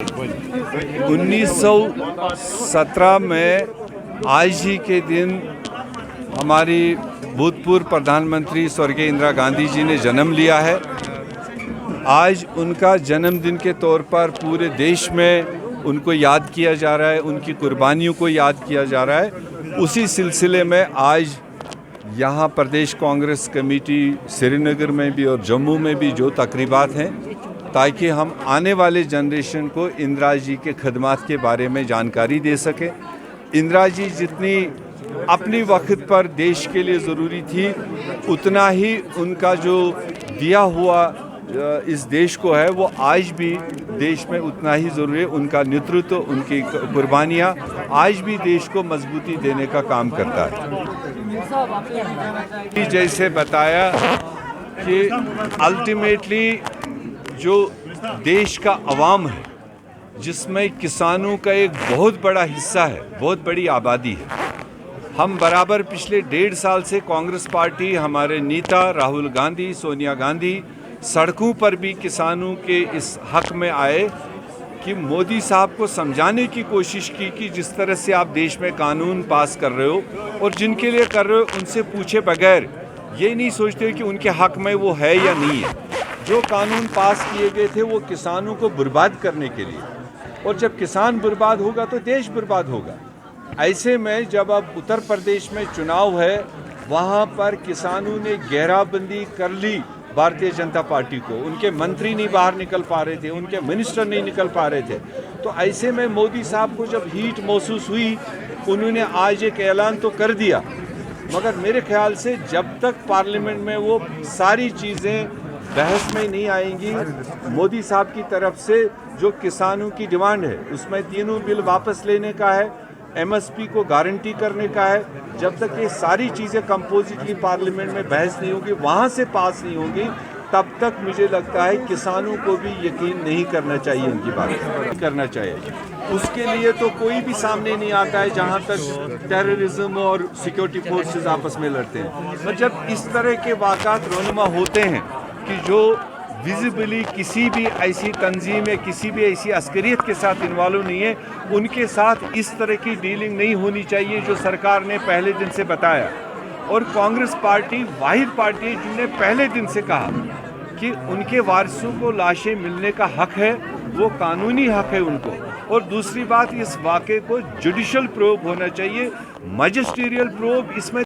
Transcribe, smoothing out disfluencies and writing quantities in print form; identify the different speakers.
Speaker 1: 1917 में आज ही के दिन हमारी भूतपूर्व प्रधानमंत्री स्वर्गीय इंदिरा गांधी जी ने जन्म लिया है। आज उनका जन्मदिन के तौर पर पूरे देश में उनको याद किया जा रहा है, उनकी कुर्बानियों को याद किया जा रहा है। उसी सिलसिले में आज यहाँ प्रदेश कांग्रेस कमेटी श्रीनगर में भी और जम्मू में भी जो तकरीबात हैं, ताकि हम आने वाले जनरेशन को इंदिरा जी के खदमात के बारे में जानकारी दे सकें। इंदिरा जी जितनी अपनी वक्त पर देश के लिए ज़रूरी थी, उतना ही उनका जो दिया हुआ इस देश को है वो आज भी देश में उतना ही ज़रूरी है। उनका नेतृत्व, उनकी कुर्बानियाँ आज भी देश को मजबूती देने का काम करता है। जैसे बताया कि अल्टीमेटली जो देश का अवाम है, जिसमें किसानों का एक बहुत बड़ा हिस्सा है, बहुत बड़ी आबादी है। हम बराबर पिछले 1.5 साल से कांग्रेस पार्टी, हमारे नेता राहुल गांधी, सोनिया गांधी सड़कों पर भी किसानों के इस हक में आए कि मोदी साहब को समझाने की कोशिश की कि जिस तरह से आप देश में कानून पास कर रहे हो और जिनके लिए कर रहे हो उनसे पूछे बगैर ये नहीं सोचते कि उनके हक में वो है या नहीं है। जो कानून पास किए गए थे वो किसानों को बर्बाद करने के लिए, और जब किसान बर्बाद होगा तो देश बर्बाद होगा। ऐसे में जब अब उत्तर प्रदेश में चुनाव है, वहाँ पर किसानों ने घेराबंदी कर ली भारतीय जनता पार्टी को। उनके मंत्री नहीं बाहर निकल पा रहे थे, उनके मिनिस्टर नहीं निकल पा रहे थे। तो ऐसे में मोदी साहब को जब हीट महसूस हुई, उन्होंने आज एक ऐलान तो कर दिया, मगर मेरे ख्याल से जब तक पार्लियामेंट में वो सारी चीज़ें बहस में नहीं आएंगी, मोदी साहब की तरफ से जो किसानों की डिमांड है उसमें तीनों बिल वापस लेने का है, एमएसपी को गारंटी करने का है, जब तक ये सारी चीज़ें कंपोजिटली पार्लियामेंट में बहस नहीं होगी, वहाँ से पास नहीं होगी, तब तक मुझे लगता है किसानों को भी यकीन नहीं करना चाहिए, इनकी बात करना चाहिए। उसके लिए तो कोई भी सामने नहीं आता है जहाँ तक टेररिज्म और सिक्योरिटी फोर्सेस आपस में लड़ते हैं। पर जब इस तरह के वाक़ात रोनुमा होते हैं कि जो विजिबली किसी भी ऐसी तंजीम या किसी भी ऐसी अस्करियत के साथ इन्वॉल्व नहीं है, उनके साथ इस तरह की डीलिंग नहीं होनी चाहिए जो सरकार ने पहले दिन से बताया। और कांग्रेस पार्टी वाहिद पार्टी है जिन्होंने पहले दिन से कहा कि उनके वारिसों को लाशें मिलने का हक है, वो कानूनी हक है उनको। और दूसरी बात, इस वाक़े को जुडिशल प्रोब होना चाहिए, मजिस्ट्रियल प्रोब। इसमें